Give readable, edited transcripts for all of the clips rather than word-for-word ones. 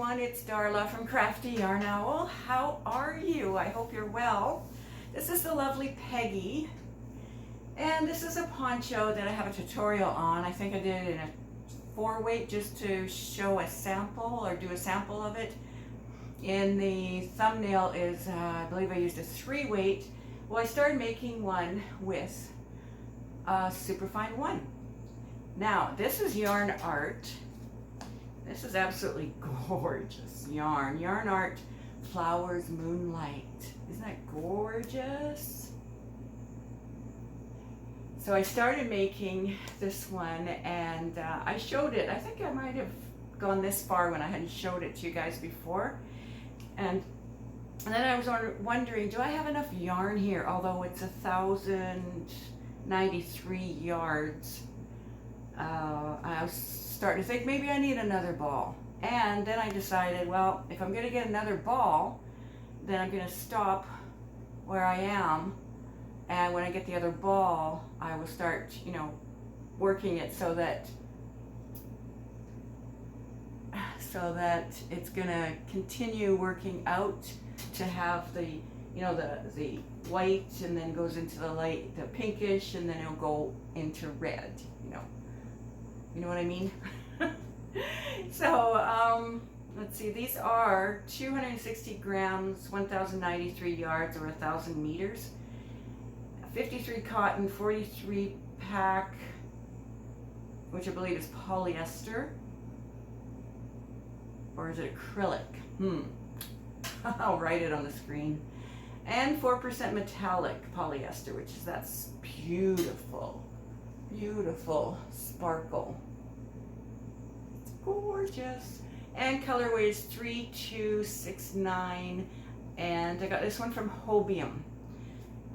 everyone, it's Darla from Crafty.yarn.owl. How are you? I hope you're well. This is the lovely Peggy, and this is a poncho that I have a tutorial on. I think I did it in a 4-weight just to show a sample or do a sample of it. In the thumbnail is, I believe I used a 3-weight. Well, I started making one with a superfine 1. Now, this is YarnArt. This is absolutely gorgeous yarn. YarnArt Flowers Moonlight. Isn't that gorgeous? So I started making this one, and I showed it. I think I might have gone this far when I hadn't showed it to you guys before. And then I was wondering, do I have enough yarn here? Although it's 1,093 yards. I was starting to think maybe I need another ball. And then I decided, well, if I'm going to get another ball, then I'm going to stop where I am. And when I get the other ball, I will start, working it so that it's going to continue working out to have the, the white, and then goes into the light, the pinkish, and then it'll go into red, You know what I mean? So, let's see, these are 260 grams, 1,093 yards, or 1,000 meters. 53 cotton, 43 pack, which I believe is polyester. Or is it acrylic? I'll write it on the screen. And 4% metallic polyester, that's beautiful. Beautiful sparkle. It's gorgeous. And colorway is 3269. And I got this one from Hobium.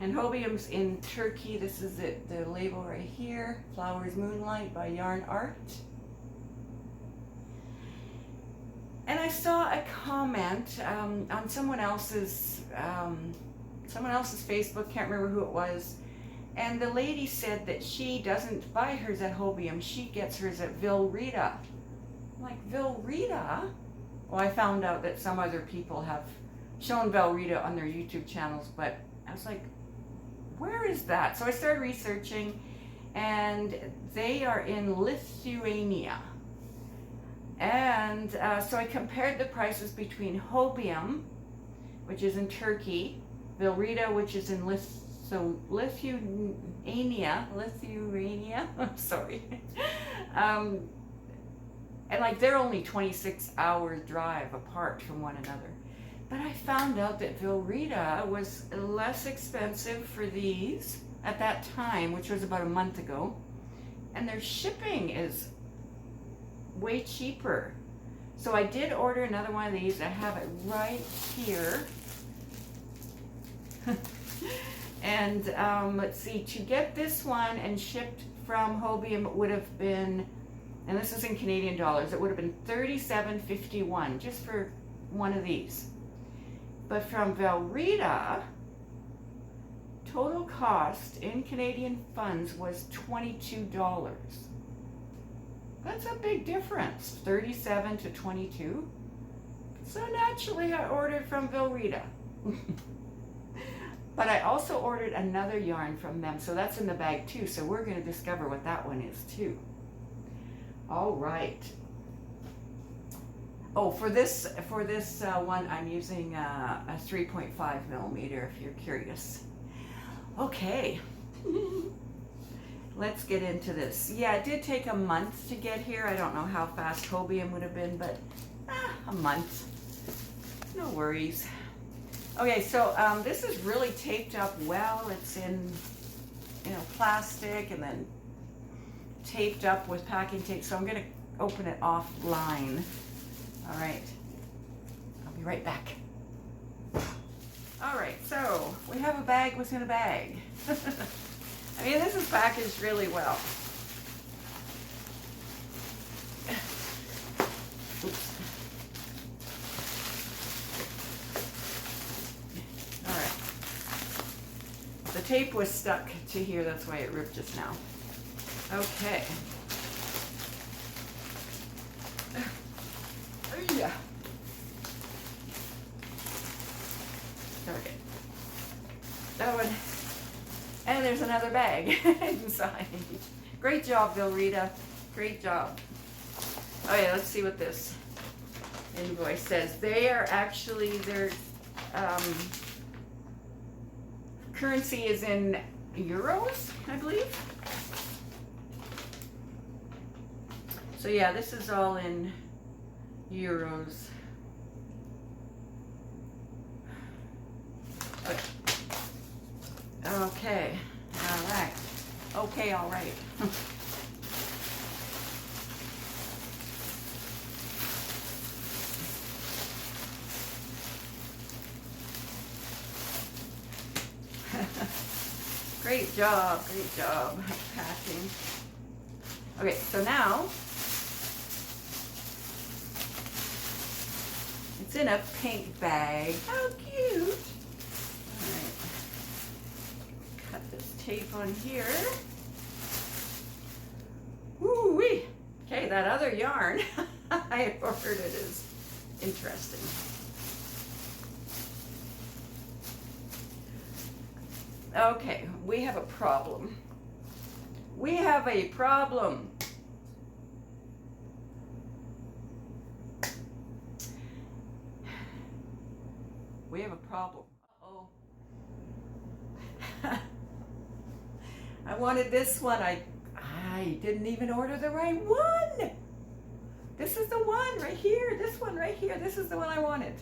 And Hobium's in Turkey. This is it, the label right here. Flowers Moonlight by YarnArt. And I saw a comment on someone else's Facebook, can't remember who it was, and the lady said that she doesn't buy hers at Hobium, she gets hers at Vilrita. I'm like, Vilrita? Well, I found out that some other people have shown Vilrita on their YouTube channels, but I was like, where is that? So I started researching, and they are in Lithuania. And so I compared the prices between Hobium, which is in Turkey, Vilrita, which is in Lithuania, I'm sorry. And like they're only 26 hours drive apart from one another. But I found out that Vilrita was less expensive for these at that time, which was about a month ago. And their shipping is way cheaper. So I did order another one of these. I have it right here. And let's see, to get this one and shipped from Hobium, it would have been, and this is in Canadian dollars, it would have been $37.51 just for one of these. But from Vilrita, total cost in Canadian funds was $22. That's a big difference, 37 to 22. So naturally I ordered from Vilrita. But I also ordered another yarn from them, so that's in the bag too. So we're going to discover what that one is too. All right. Oh, for this one, I'm using a 3.5 millimeter, if you're curious. Okay. Let's get into this. Yeah, it did take a month to get here. I don't know how fast Hobium would have been, but a month. No worries. Okay, so this is really taped up well. It's in, plastic and then taped up with packing tape. So I'm going to open it offline. All right. I'll be right back. All right, so we have a bag within a bag. I mean, this is packaged really well. Oops. All right. The tape was stuck to here, that's why it ripped just now. Okay. Yeah. another bag inside. Great job, Vilrita. Great job. Okay, let's see what this invoice says. They are actually, their currency is in euros, I believe. So yeah, this is all in euros. Okay, all right. Okay, all right. Great job packing. Okay, so now it's in a pink bag. How cute! All right, cut this tape on here. Woo-wee! Okay, that other yarn I ordered it is interesting. Okay, we have a problem. We have a problem. We have a problem. Uh-oh. I wanted this one. I didn't even order the right one. This is the one right here. This one right here. This is the one I wanted.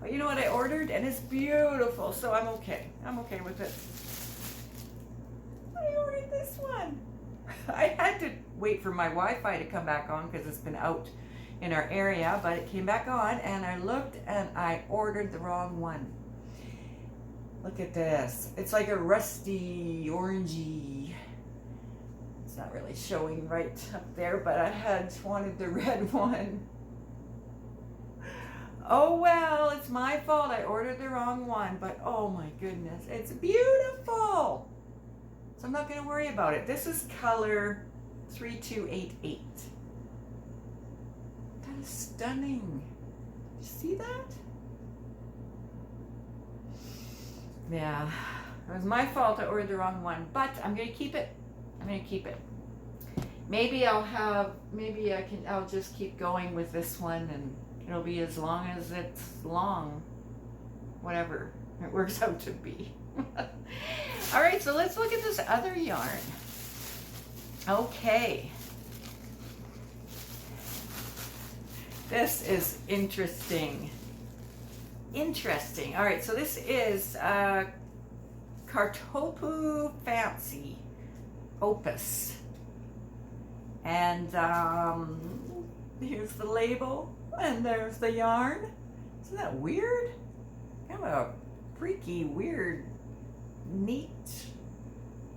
But you know what I ordered? And it's beautiful, so I'm okay. I'm okay with it. I ordered this one. I had to wait for my Wi-Fi to come back on because it's been out in our area, but it came back on and I looked and I ordered the wrong one. Look at this. It's like a rusty, orangey. It's not really showing right up there, but I had wanted the red one. Oh well, it's my fault. I ordered the wrong one, but oh my goodness, it's beautiful. So I'm not going to worry about it. This is color 3288. That is stunning. You see that? Yeah, it was my fault. I ordered the wrong one, but I'm going to keep it. I'm going to keep it. Maybe I'll just keep going with this one and it'll be as long as it's long, whatever it works out to be. All right, so let's look at this other yarn. Okay. This is interesting. Interesting. All right, so this is Kartopu Fancy Opus. And here's the label. And there's the yarn. Isn't that weird? Kind of a freaky, weird, neat,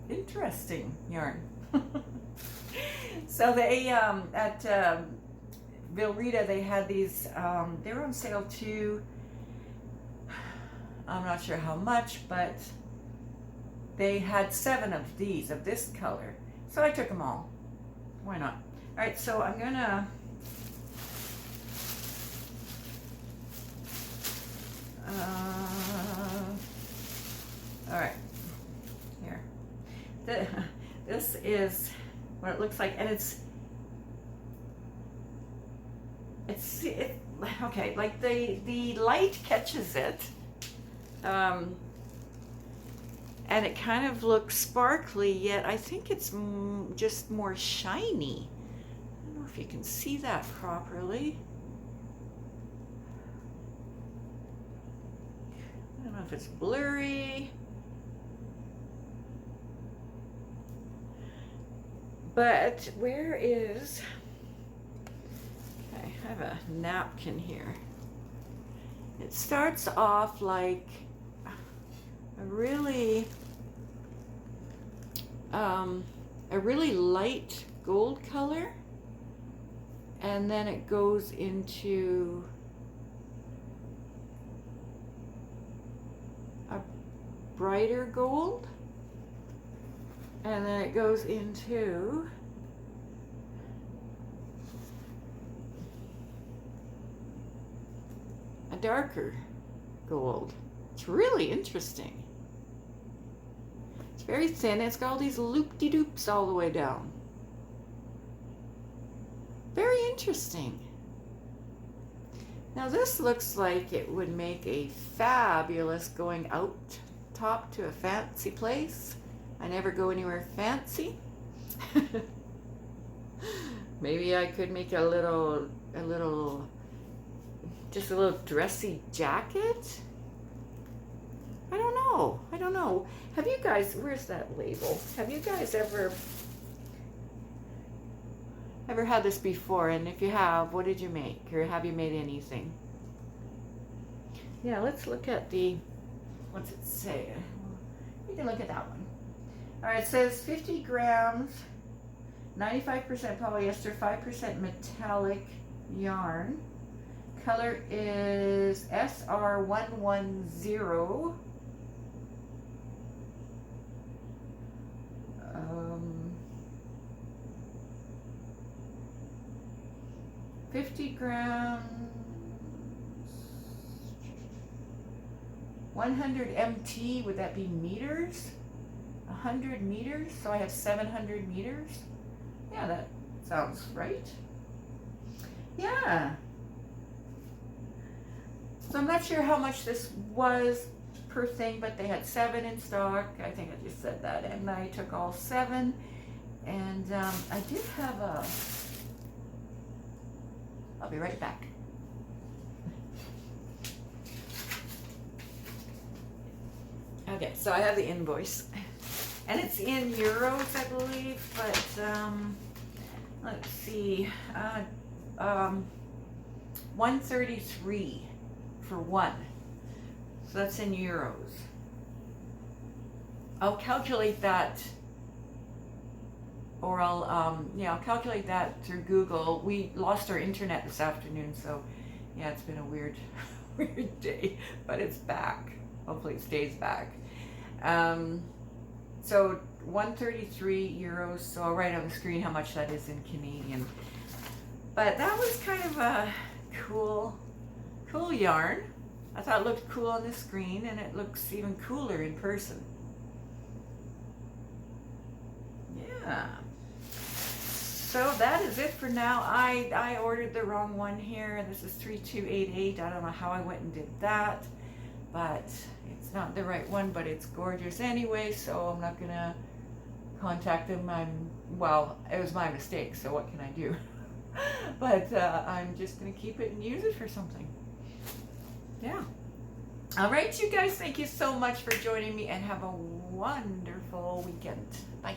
interesting yarn. So they, at Vilrita, they had these, they were on sale too. I'm not sure how much, but they had 7 of these, of this color. So I took them all. Why not? All right, so I'm gonna all right, here. This is what it looks like, and it's okay. Like the light catches it, and it kind of looks sparkly. Yet I think it's just more shiny. I don't know if you can see that properly. I don't know if it's blurry, but where is, okay, I have a napkin here. It starts off like a really light gold color, and then it goes into brighter gold, and then it goes into a darker gold. It's really interesting. It's Very thin. It's got all these loop-de-doops all the way down. Very interesting. Now this looks like it would make a fabulous going out top to a fancy place. I never go anywhere fancy. Maybe I could make a little, just a little dressy jacket. I don't know. I don't know. Have you guys, where's that label? Have you guys ever had this before? And if you have, what did you make? Or have you made anything? Yeah, let's look at the, what's it say? You can look at that one. All right, it says 50 grams, 95% polyester, 5% metallic yarn. Color is SR110. 50 grams, 100 MT, would that be meters? 100 meters, so I have 700 meters. Yeah, that sounds right. Yeah. So I'm not sure how much this was per thing, but they had 7 in stock. I think I just said that, and I took all 7. And I did have a, I'll be right back. Okay, so I have the invoice, and it's in euros, I believe, but let's see, 133 for one, so that's in euros. I'll calculate that, or I'll calculate that through Google. We lost our internet this afternoon, so yeah, it's been a weird day, but it's back. Hopefully it stays back. So 133 euros, so I'll write on the screen how much that is in Canadian. But that was kind of a cool yarn. I thought it looked cool on the screen, and it looks even cooler in person. Yeah. So that is it for now. I ordered the wrong one here. This is 3288. I don't know how I went and did that, but it's not the right one, but it's gorgeous anyway, so I'm not gonna contact them. Well, it was my mistake, so what can I do? But I'm just gonna keep it and use it for something. Yeah. All right, you guys, thank you so much for joining me, and have a wonderful weekend. Bye.